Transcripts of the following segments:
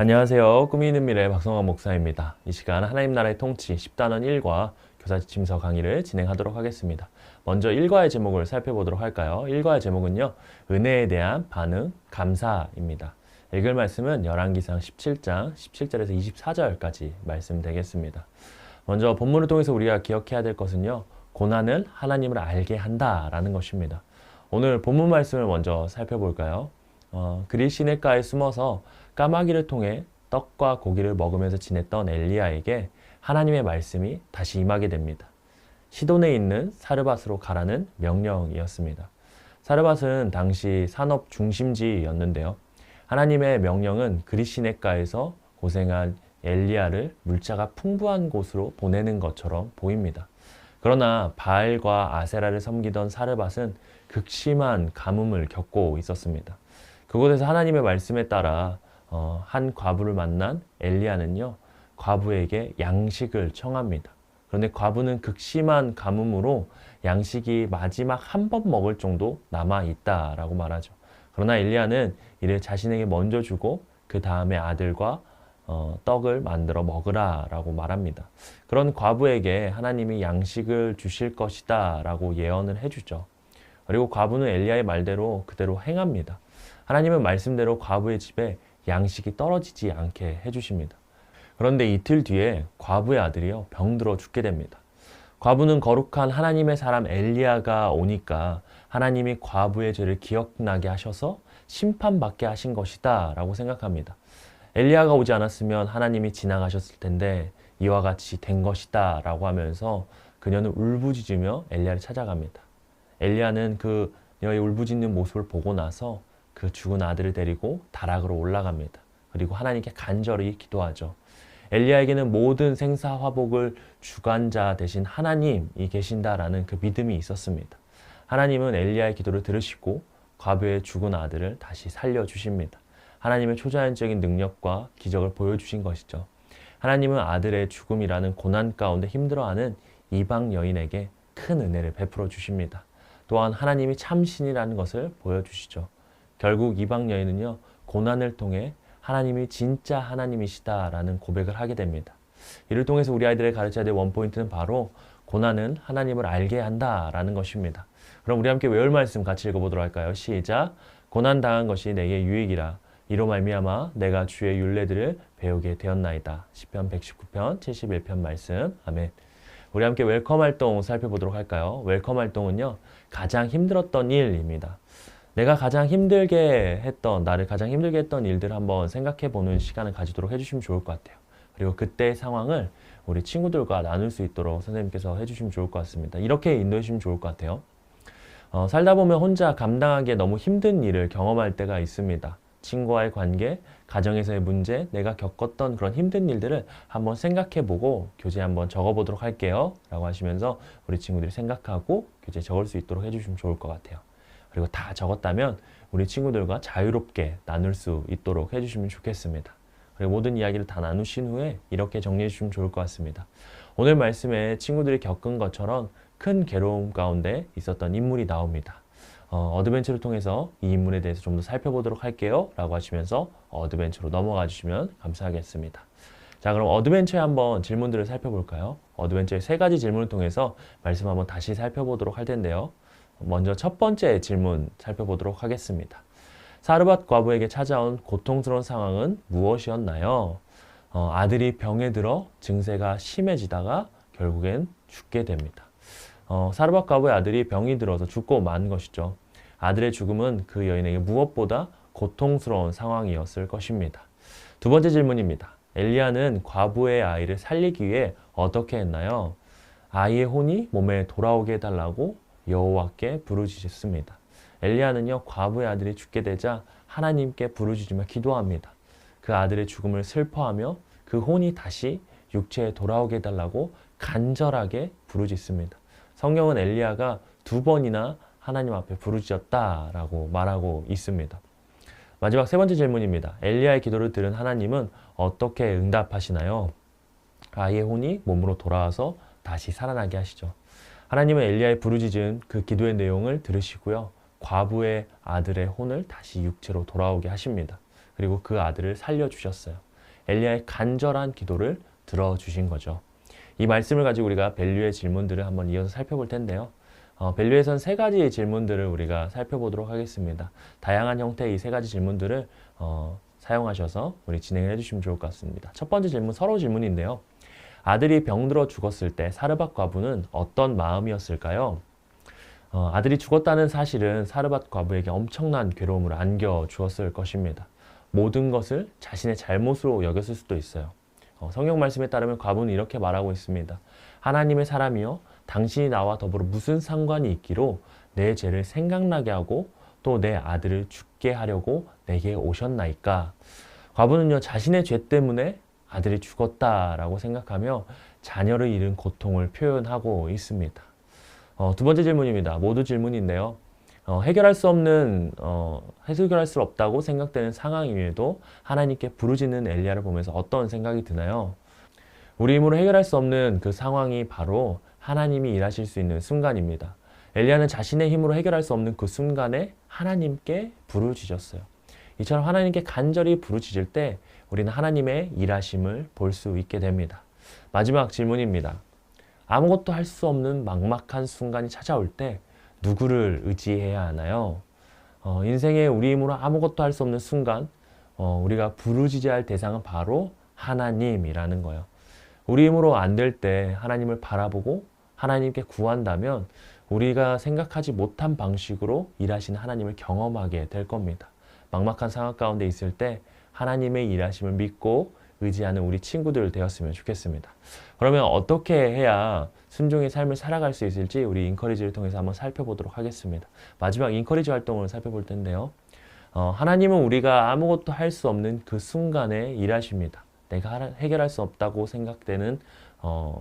안녕하세요. 꿈이 있는 미래 박성환 목사입니다. 이 시간 하나님 나라의 통치 10단원 1과 교사 지침서 강의를 진행하도록 하겠습니다. 먼저 1과의 제목을 살펴보도록 할까요? 1과의 제목은요. 은혜에 대한 반응, 감사입니다. 읽을 말씀은 열왕기상 17장 17절에서 24절까지 말씀 되겠습니다. 먼저 본문을 통해서 우리가 기억해야 될 것은요. 고난은 하나님을 알게 한다라는 것입니다. 오늘 본문 말씀을 먼저 살펴볼까요? 그리 시냇가에 숨어서 까마귀를 통해 떡과 고기를 먹으면서 지냈던 엘리야에게 하나님의 말씀이 다시 임하게 됩니다. 시돈에 있는 사르밧으로 가라는 명령이었습니다. 사르밧은 당시 산업 중심지였는데요. 하나님의 명령은 그리 시냇가에서 고생한 엘리야를 물자가 풍부한 곳으로 보내는 것처럼 보입니다. 그러나 바알과 아세라를 섬기던 사르밧은 극심한 가뭄을 겪고 있었습니다. 그곳에서 하나님의 말씀에 따라 한 과부를 만난 엘리야는요, 과부에게 양식을 청합니다. 그런데 과부는 극심한 가뭄으로 양식이 마지막 한 번 먹을 정도 남아 있다라고 말하죠. 그러나 엘리야는 이를 자신에게 먼저 주고 그 다음에 아들과 떡을 만들어 먹으라라고 말합니다. 그런 과부에게 하나님이 양식을 주실 것이다 라고 예언을 해주죠. 그리고 과부는 엘리야의 말대로 그대로 행합니다. 하나님은 말씀대로 과부의 집에 양식이 떨어지지 않게 해주십니다. 그런데 이틀 뒤에 과부의 아들이요, 병들어 죽게 됩니다. 과부는 거룩한 하나님의 사람 엘리야가 오니까 하나님이 과부의 죄를 기억나게 하셔서 심판받게 하신 것이다 라고 생각합니다. 엘리야가 오지 않았으면 하나님이 지나가셨을 텐데 이와 같이 된 것이다 라고 하면서 그녀는 울부짖으며 엘리야를 찾아갑니다. 엘리야는 그녀의 울부짖는 모습을 보고 나서 그 죽은 아들을 데리고 다락으로 올라갑니다. 그리고 하나님께 간절히 기도하죠. 엘리야에게는 모든 생사화복을 주관자 되신 하나님이 계신다라는 그 믿음이 있었습니다. 하나님은 엘리야의 기도를 들으시고 과부의 죽은 아들을 다시 살려주십니다. 하나님의 초자연적인 능력과 기적을 보여주신 것이죠. 하나님은 아들의 죽음이라는 고난 가운데 힘들어하는 이방 여인에게 큰 은혜를 베풀어 주십니다. 또한 하나님이 참신이라는 것을 보여주시죠. 결국 이방 여인은요, 고난을 통해 하나님이 진짜 하나님이시다라는 고백을 하게 됩니다. 이를 통해서 우리 아이들을 가르쳐야 될 원포인트는 바로 고난은 하나님을 알게 한다라는 것입니다. 그럼 우리 함께 외울 말씀 같이 읽어보도록 할까요? 시작! 고난 당한 것이 내게 유익이라 이로 말미암아 내가 주의 율례들을 배우게 되었나이다. 시편 119편 71편 말씀. 아멘. 우리 함께 웰컴 활동 살펴보도록 할까요? 웰컴 활동은요, 가장 힘들었던 일입니다. 내가 가장 힘들게 했던, 나를 가장 힘들게 했던 일들을 한번 생각해 보는 시간을 가지도록 해주시면 좋을 것 같아요. 그리고 그때의 상황을 우리 친구들과 나눌 수 있도록 선생님께서 해주시면 좋을 것 같습니다. 이렇게 인도해 주시면 좋을 것 같아요. 살다 보면 혼자 감당하기에 너무 힘든 일을 경험할 때가 있습니다. 친구와의 관계, 가정에서의 문제, 내가 겪었던 그런 힘든 일들을 한번 생각해 보고 교재에 한번 적어 보도록 할게요. 라고 하시면서 우리 친구들이 생각하고 교재에 적을 수 있도록 해주시면 좋을 것 같아요. 그리고 다 적었다면 우리 친구들과 자유롭게 나눌 수 있도록 해주시면 좋겠습니다. 그리고 모든 이야기를 다 나누신 후에 이렇게 정리해 주시면 좋을 것 같습니다. 오늘 말씀에 친구들이 겪은 것처럼 큰 괴로움 가운데 있었던 인물이 나옵니다. 어드벤처를 통해서 이 인물에 대해서 좀 더 살펴보도록 할게요. 라고 하시면서 어드벤처로 넘어가 주시면 감사하겠습니다. 자, 그럼 어드벤처에 한번 질문들을 살펴볼까요? 어드벤처의 세 가지 질문을 통해서 말씀 한번 다시 살펴보도록 할 텐데요. 먼저 첫 번째 질문 살펴보도록 하겠습니다. 사르밧 과부에게 찾아온 고통스러운 상황은 무엇이었나요? 아들이 병에 들어 증세가 심해지다가 결국엔 죽게 됩니다. 사르밧 과부의 아들이 병이 들어서 죽고 만 것이죠. 아들의 죽음은 그 여인에게 무엇보다 고통스러운 상황이었을 것입니다. 두 번째 질문입니다. 엘리야는 과부의 아이를 살리기 위해 어떻게 했나요? 아이의 혼이 몸에 돌아오게 해달라고 여호와께 부르짖습니다. 엘리야는요, 과부의 아들이 죽게 되자 하나님께 부르짖으며 기도합니다. 그 아들의 죽음을 슬퍼하며 그 혼이 다시 육체에 돌아오게 해달라고 간절하게 부르짖습니다. 성경은 엘리야가 2번이나 하나님 앞에 부르짖었다라고 말하고 있습니다. 마지막 세 번째 질문입니다. 엘리야의 기도를 들은 하나님은 어떻게 응답하시나요? 아이의 혼이 몸으로 돌아와서 다시 살아나게 하시죠. 하나님은 엘리야의 부르짖은 그 기도의 내용을 들으시고요. 과부의 아들의 혼을 다시 육체로 돌아오게 하십니다. 그리고 그 아들을 살려주셨어요. 엘리야의 간절한 기도를 들어주신 거죠. 이 말씀을 가지고 우리가 밸류의 질문들을 한번 이어서 살펴볼 텐데요. 밸류에선 세 가지의 질문들을 우리가 살펴보도록 하겠습니다. 다양한 형태의 이 세 가지 질문들을 사용하셔서 우리 진행을 해주시면 좋을 것 같습니다. 첫 번째 질문, 서로 질문인데요. 아들이 병들어 죽었을 때 사르밧 과부는 어떤 마음이었을까요? 아들이 죽었다는 사실은 사르밧 과부에게 엄청난 괴로움을 안겨 주었을 것입니다. 모든 것을 자신의 잘못으로 여겼을 수도 있어요. 성경 말씀에 따르면 과부는 이렇게 말하고 있습니다. 하나님의 사람이여, 당신이 나와 더불어 무슨 상관이 있기로 내 죄를 생각나게 하고 또 내 아들을 죽게 하려고 내게 오셨나이까. 과부는요, 자신의 죄 때문에 아들이 죽었다라고 생각하며 자녀를 잃은 고통을 표현하고 있습니다. 두 번째 질문입니다. 모두 질문인데요. 해결할 수 없다고 생각되는 상황임에도 하나님께 부르짖는 엘리야를 보면서 어떤 생각이 드나요? 우리 힘으로 해결할 수 없는 그 상황이 바로 하나님이 일하실 수 있는 순간입니다. 엘리야는 자신의 힘으로 해결할 수 없는 그 순간에 하나님께 부르짖었어요. 이처럼 하나님께 간절히 부르짖을 때 우리는 하나님의 일하심을 볼 수 있게 됩니다. 마지막 질문입니다. 아무것도 할 수 없는 막막한 순간이 찾아올 때 누구를 의지해야 하나요? 인생에 우리 힘으로 아무것도 할 수 없는 순간, 우리가 부르짖어야 할 대상은 바로 하나님이라는 거예요. 우리 힘으로 안 될 때 하나님을 바라보고 하나님께 구한다면 우리가 생각하지 못한 방식으로 일하시는 하나님을 경험하게 될 겁니다. 막막한 상황 가운데 있을 때 하나님의 일하심을 믿고 의지하는 우리 친구들 되었으면 좋겠습니다. 그러면 어떻게 해야 순종의 삶을 살아갈 수 있을지 우리 인커리지를 통해서 한번 살펴보도록 하겠습니다. 마지막 인커리지 활동을 살펴볼 텐데요. 하나님은 우리가 아무것도 할 수 없는 그 순간에 일하십니다. 내가 해결할 수 없다고 생각되는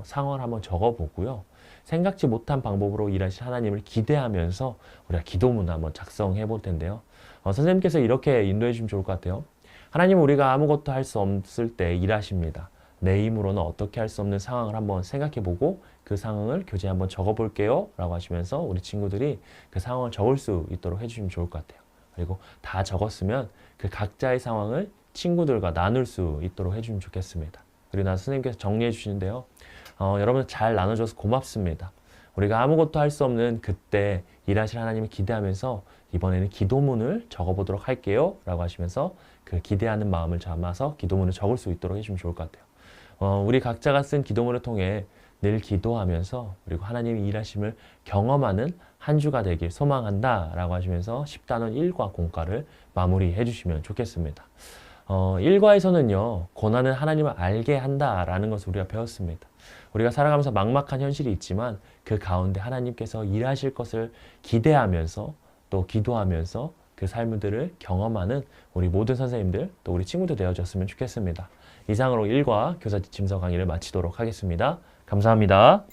상황을 한번 적어보고요. 생각지 못한 방법으로 일하실 하나님을 기대하면서 우리가 기도문을 한번 작성해 볼 텐데요. 선생님께서 이렇게 인도해 주시면 좋을 것 같아요. 하나님은 우리가 아무것도 할 수 없을 때 일하십니다. 내 힘으로는 어떻게 할 수 없는 상황을 한번 생각해 보고 그 상황을 교재에 한번 적어 볼게요 라고 하시면서 우리 친구들이 그 상황을 적을 수 있도록 해주시면 좋을 것 같아요. 그리고 다 적었으면 그 각자의 상황을 친구들과 나눌 수 있도록 해주시면 좋겠습니다. 그리고 나서 선생님께서 정리해 주시는데요. 여러분 잘 나눠줘서 고맙습니다. 우리가 아무것도 할 수 없는 그때 일하실 하나님을 기대하면서 이번에는 기도문을 적어보도록 할게요 라고 하시면서 그 기대하는 마음을 담아서 기도문을 적을 수 있도록 해주시면 좋을 것 같아요. 우리 각자가 쓴 기도문을 통해 늘 기도하면서 그리고 하나님의 일하심을 경험하는 한 주가 되길 소망한다 라고 하시면서 10단원 1과 공과를 마무리해 주시면 좋겠습니다. 1과에서는요, 고난은 하나님을 알게 한다라는 것을 우리가 배웠습니다. 우리가 살아가면서 막막한 현실이 있지만 그 가운데 하나님께서 일하실 것을 기대하면서 또 기도하면서 그 삶들을 경험하는 우리 모든 선생님들 또 우리 친구들 되어줬으면 좋겠습니다. 이상으로 1과 교사 지침서 강의를 마치도록 하겠습니다. 감사합니다.